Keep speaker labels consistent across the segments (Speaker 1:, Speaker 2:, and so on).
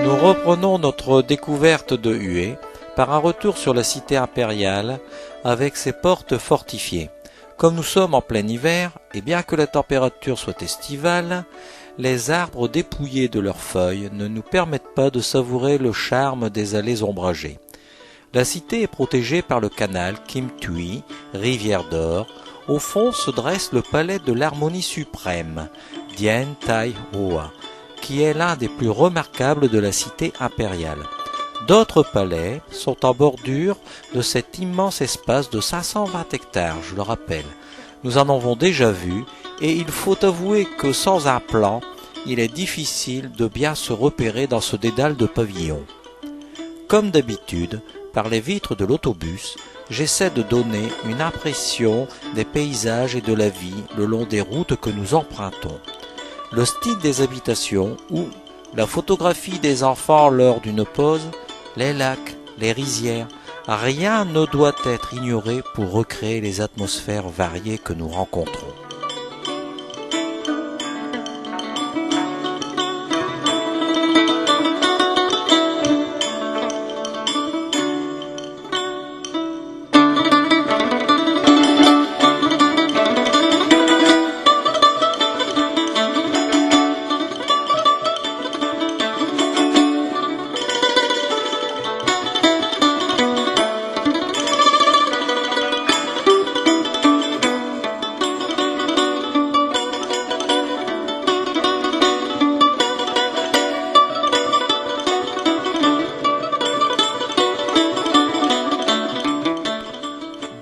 Speaker 1: Nous reprenons notre découverte de Hué par un retour sur la cité impériale avec ses portes fortifiées. Comme nous sommes en plein hiver, et bien que la température soit estivale, les arbres dépouillés de leurs feuilles ne nous permettent pas de savourer le charme des allées ombragées. La cité est protégée par le canal Kim Tui, rivière d'or. Au fond se dresse le palais de l'harmonie suprême, Dien Tai Hoa, qui est l'un des plus remarquables de la cité impériale. D'autres palais sont en bordure de cet immense espace de 520 hectares, je le rappelle. Nous en avons déjà vu et il faut avouer que sans un plan, il est difficile de bien se repérer dans ce dédale de pavillons. Comme d'habitude, par les vitres de l'autobus, j'essaie de donner une impression des paysages et de la vie le long des routes que nous empruntons. Le style des habitations ou la photographie des enfants lors d'une pause, les lacs, les rizières, rien ne doit être ignoré pour recréer les atmosphères variées que nous rencontrons.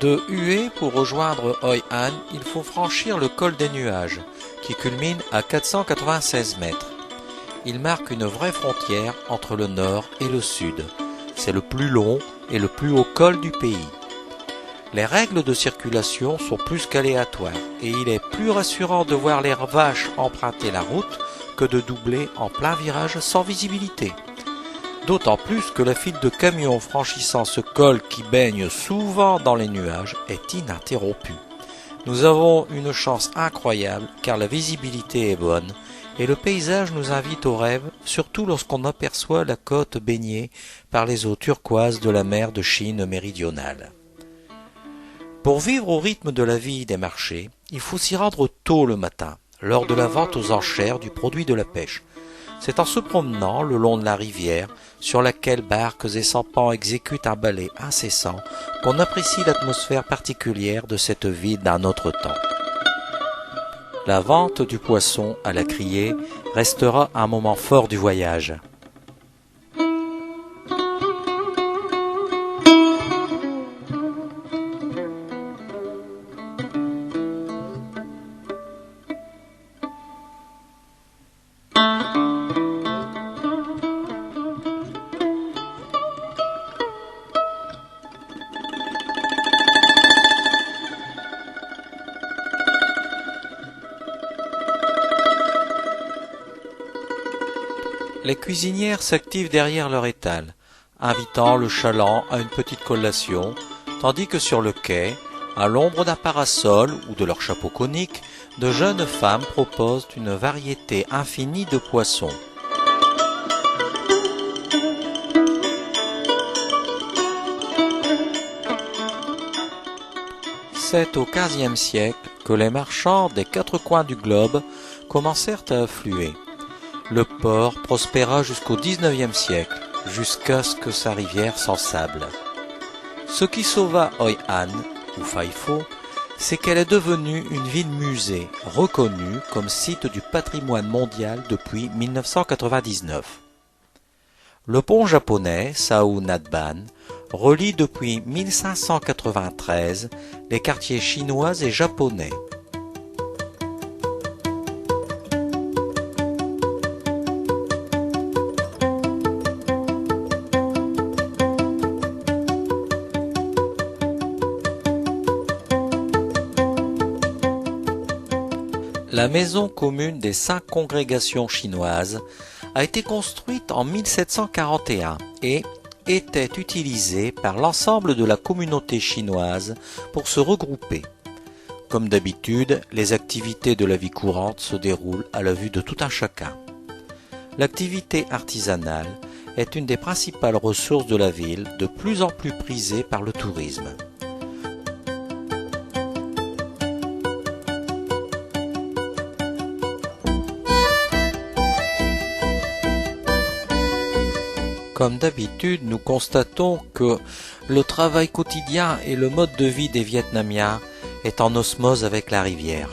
Speaker 1: De Hué pour rejoindre Hoi An, il faut franchir le col des nuages, qui culmine à 496 mètres. Il marque une vraie frontière entre le nord et le sud. C'est le plus long et le plus haut col du pays. Les règles de circulation sont plus qu'aléatoires et il est plus rassurant de voir les vaches emprunter la route que de doubler en plein virage sans visibilité. D'autant plus que la file de camions franchissant ce col qui baigne souvent dans les nuages est ininterrompue. Nous avons une chance incroyable car la visibilité est bonne et le paysage nous invite au rêve, surtout lorsqu'on aperçoit la côte baignée par les eaux turquoises de la mer de Chine méridionale. Pour vivre au rythme de la vie des marchés, il faut s'y rendre tôt le matin, lors de la vente aux enchères du produit de la pêche. C'est en se promenant le long de la rivière, sur laquelle barques et sampans exécutent un ballet incessant, qu'on apprécie l'atmosphère particulière de cette vie d'un autre temps. La vente du poisson à la criée restera un moment fort du voyage. Les cuisinières s'activent derrière leur étal, invitant le chaland à une petite collation, tandis que sur le quai, à l'ombre d'un parasol ou de leur chapeau conique, de jeunes femmes proposent une variété infinie de poissons. C'est au XVe siècle que les marchands des quatre coins du globe commencèrent à affluer. Le port prospéra jusqu'au XIXe siècle, jusqu'à ce que sa rivière s'ensable. Ce qui sauva Hoi An, ou Phay Pho, c'est qu'elle est devenue une ville-musée, reconnue comme site du patrimoine mondial depuis 1999. Le pont japonais Sao Natban relie depuis 1593 les quartiers chinois et japonais. La maison commune des 5 congrégations chinoises a été construite en 1741 et était utilisée par l'ensemble de la communauté chinoise pour se regrouper. Comme d'habitude, les activités de la vie courante se déroulent à la vue de tout un chacun. L'activité artisanale est une des principales ressources de la ville, de plus en plus prisée par le tourisme. Comme d'habitude, nous constatons que le travail quotidien et le mode de vie des Vietnamiens est en osmose avec la rivière.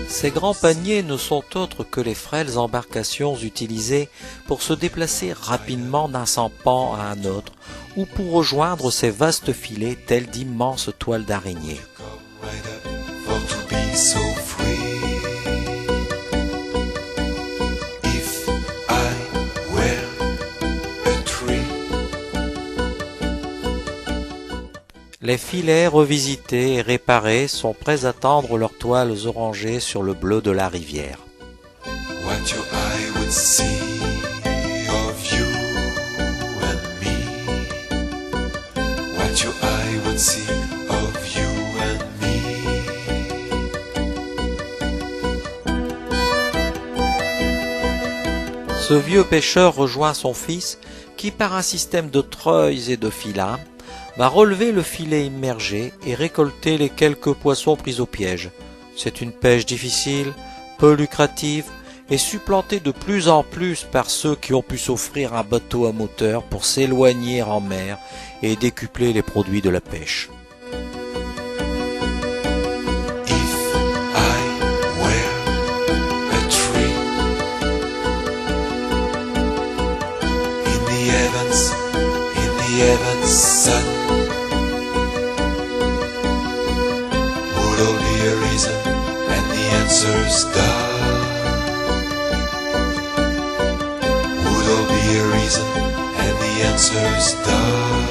Speaker 1: Ces grands paniers ne sont autres que les frêles embarcations utilisées pour se déplacer rapidement d'un sampan à un autre ou pour rejoindre ces vastes filets tels d'immenses toiles d'araignée. Les filets revisités et réparés sont prêts à tendre leurs toiles orangées sur le bleu de la rivière. What your eye would see of you and me. What your eye would see of you and me. Ce vieux pêcheur rejoint son fils qui, par un système de treuils et de filins, va relever le filet immergé et récolter les quelques poissons pris au piège. C'est une pêche difficile, peu lucrative et supplantée de plus en plus par ceux qui ont pu s'offrir un bateau à moteur pour s'éloigner en mer et décupler les produits de la pêche.
Speaker 2: Heaven's sun, would all be a reason, and the answer's done. Would all be a reason, and the answer's done.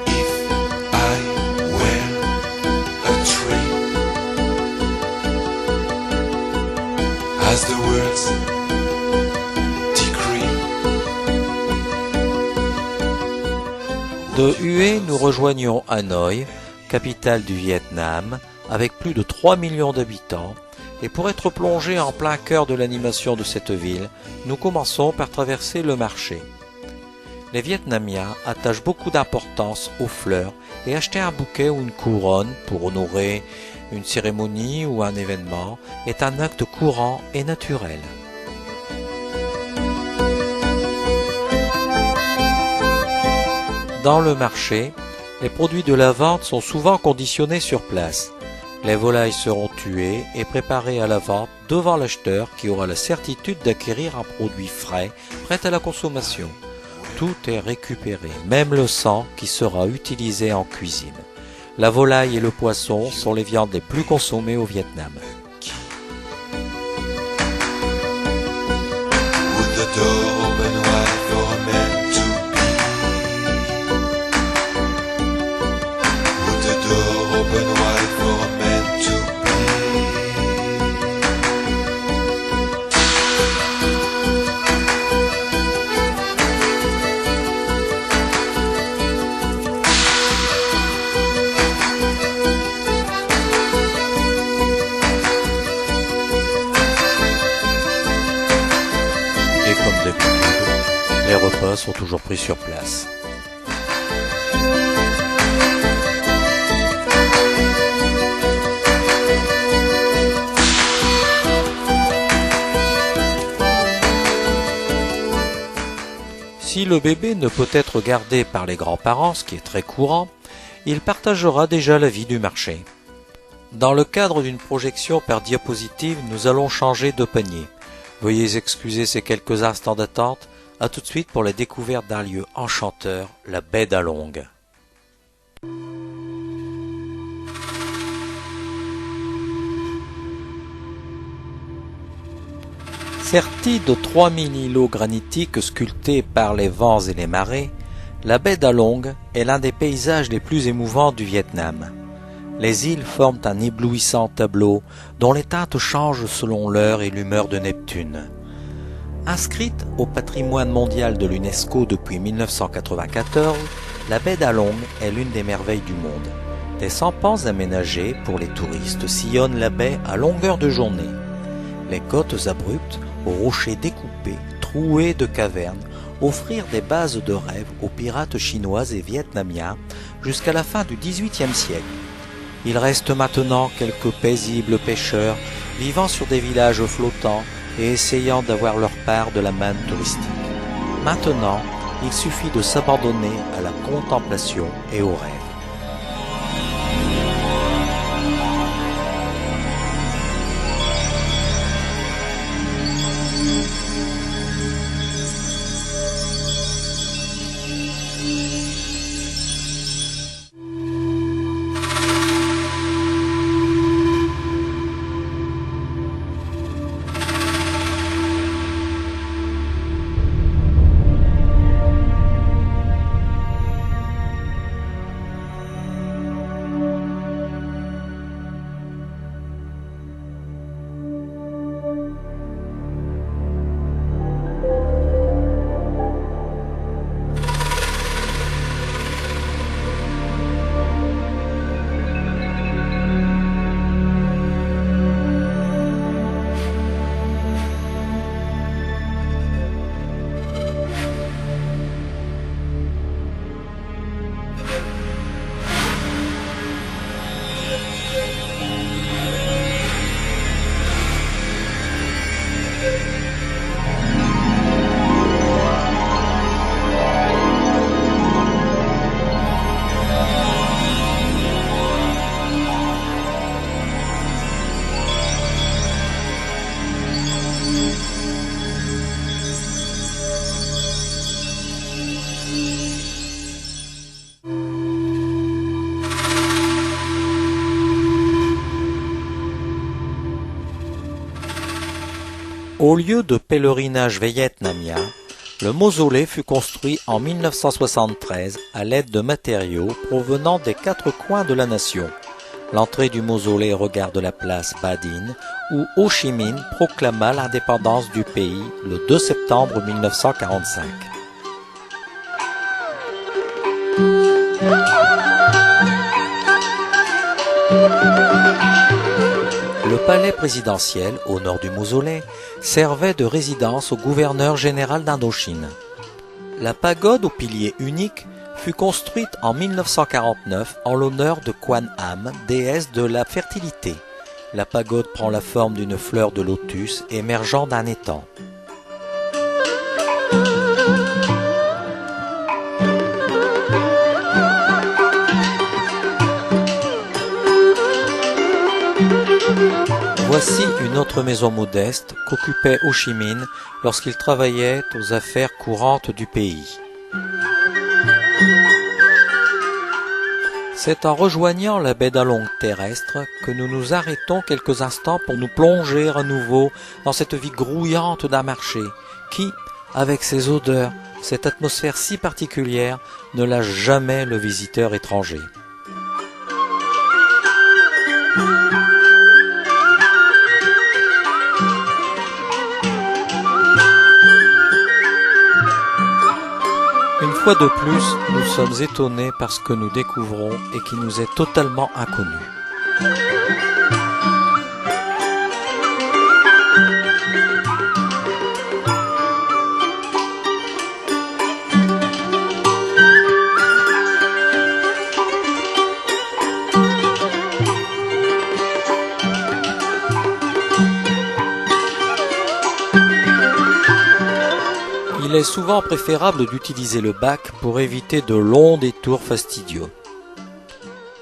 Speaker 2: If I were a tree, as the words
Speaker 1: De Hue, nous rejoignons Hanoï, capitale du Vietnam, avec plus de 3 millions d'habitants, et pour être plongés en plein cœur de l'animation de cette ville, nous commençons par traverser le marché. Les Vietnamiens attachent beaucoup d'importance aux fleurs et acheter un bouquet ou une couronne pour honorer une cérémonie ou un événement est un acte courant et naturel. Dans le marché, les produits de la vente sont souvent conditionnés sur place. Les volailles seront tuées et préparées à la vente devant l'acheteur qui aura la certitude d'acquérir un produit frais, prêt à la consommation. Tout est récupéré, même le sang qui sera utilisé en cuisine. La volaille et le poisson sont les viandes les plus consommées au Vietnam. Et comme d'habitude, les repas sont toujours pris sur place. Si le bébé ne peut être gardé par les grands-parents, ce qui est très courant, il partagera déjà la vie du marché. Dans le cadre d'une projection par diapositive, nous allons changer de panier. Veuillez excuser ces quelques instants d'attente. À tout de suite pour la découverte d'un lieu enchanteur, la baie d'Along. Sertie de 3000 îlots granitiques sculptés par les vents et les marées, La baie d'Along est l'un des paysages les plus émouvants du Vietnam. Les îles forment un éblouissant tableau dont les teintes changent selon l'heure et l'humeur de Neptune. Inscrite au patrimoine mondial de l'UNESCO depuis 1994, la baie d'Along est l'une des merveilles du monde. Des sampans aménagés pour les touristes sillonnent la baie à longueur de journée. Les côtes abruptes, aux rochers découpés, troués de cavernes, offrirent des bases de rêve aux pirates chinois et vietnamiens jusqu'à la fin du XVIIIe siècle. Il reste maintenant quelques paisibles pêcheurs vivant sur des villages flottants et essayant d'avoir leur part de la manne touristique. Maintenant, il suffit de s'abandonner à la contemplation et au rêve. Au lieu de pèlerinage vietnamien, le mausolée fut construit en 1973 à l'aide de matériaux provenant des 4 coins de la nation. L'entrée du mausolée regarde la place Ba Dinh où Ho Chi Minh proclama l'indépendance du pays le 2 septembre 1945. Le palais présidentiel, au nord du mausolée, servait de résidence au gouverneur général d'Indochine. La pagode au pilier unique fut construite en 1949 en l'honneur de Quan Am, déesse de la fertilité. La pagode prend la forme d'une fleur de lotus émergeant d'un étang. Voici une autre maison modeste qu'occupait Ho Chi Minh lorsqu'il travaillait aux affaires courantes du pays. C'est en rejoignant la baie d'Along terrestre que nous nous arrêtons quelques instants pour nous plonger à nouveau dans cette vie grouillante d'un marché qui, avec ses odeurs, cette atmosphère si particulière, ne lâche jamais le visiteur étranger. Une fois de plus, nous sommes étonnés par ce que nous découvrons et qui nous est totalement inconnu. Il est souvent préférable d'utiliser le bac pour éviter de longs détours fastidieux.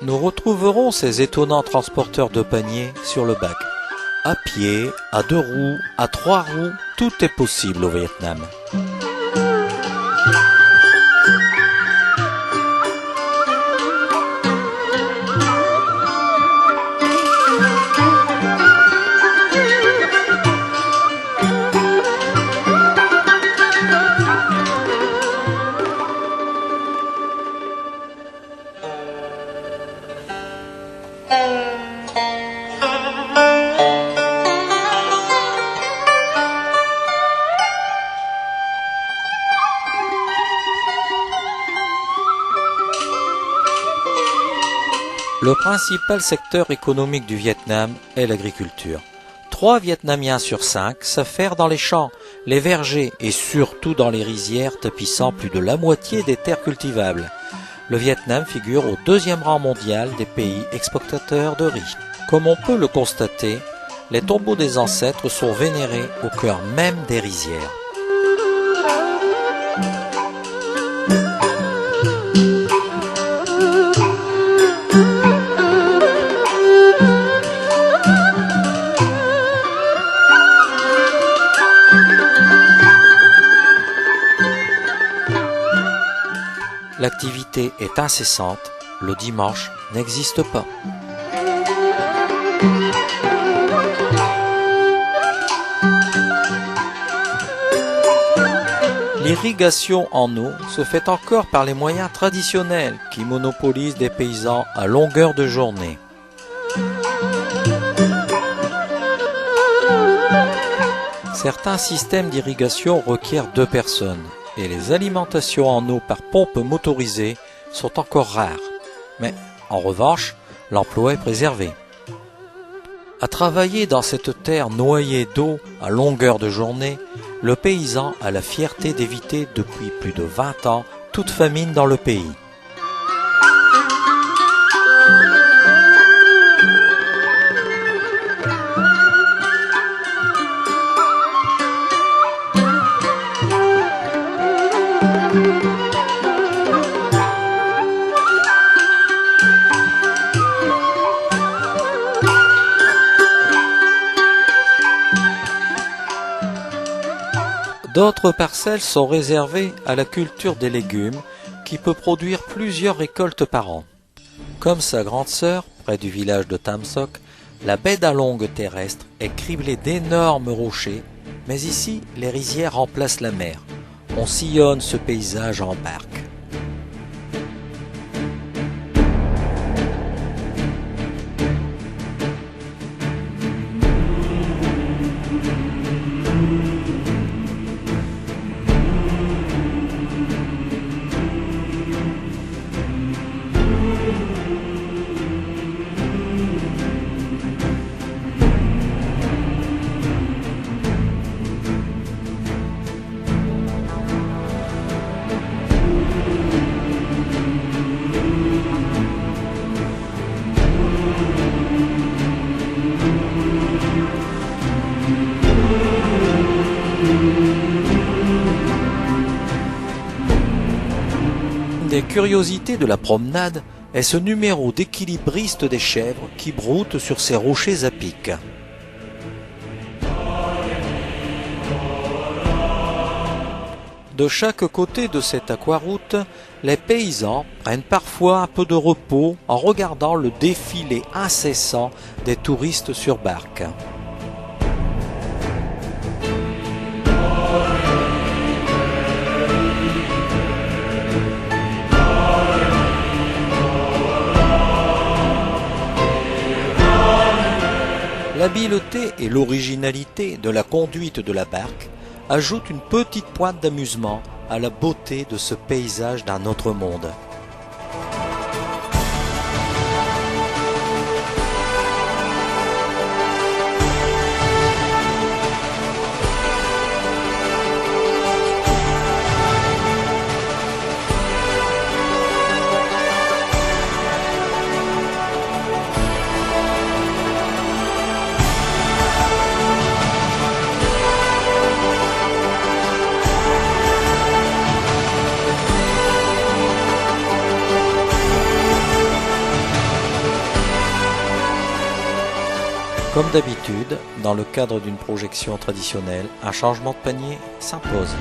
Speaker 1: Nous retrouverons ces étonnants transporteurs de paniers sur le bac. À pied, à 2 roues, à 3 roues, tout est possible au Vietnam. Le principal secteur économique du Vietnam est l'agriculture. 3 Vietnamiens sur 5 savent faire dans les champs, les vergers et surtout dans les rizières tapissant plus de la moitié des terres cultivables. Le Vietnam figure au 2e rang mondial des pays exportateurs de riz. Comme on peut le constater, les tombeaux des ancêtres sont vénérés au cœur même des rizières. L'activité est incessante, le dimanche n'existe pas. L'irrigation en eau se fait encore par les moyens traditionnels qui monopolisent des paysans à longueur de journée. Certains systèmes d'irrigation requièrent 2 personnes. Et les alimentations en eau par pompe motorisée sont encore rares. Mais, en revanche, l'emploi est préservé. À travailler dans cette terre noyée d'eau à longueur de journée, le paysan a la fierté d'éviter depuis plus de 20 ans toute famine dans le pays. D'autres parcelles sont réservées à la culture des légumes qui peut produire plusieurs récoltes par an. Comme sa grande sœur, près du village de Tam Sok, la baie d'Along terrestre est criblée d'énormes rochers, mais ici les rizières remplacent la mer. On sillonne ce paysage en barque. Une des curiosités de la promenade est ce numéro d'équilibriste des chèvres qui broutent sur ces rochers à pic. De chaque côté de cette aquaroute, les paysans prennent parfois un peu de repos en regardant le défilé incessant des touristes sur barque. L'habileté et l'originalité de la conduite de la barque ajoutent une petite pointe d'amusement à la beauté de ce paysage d'un autre monde. Comme d'habitude, dans le cadre d'une projection traditionnelle, un changement de panier s'impose.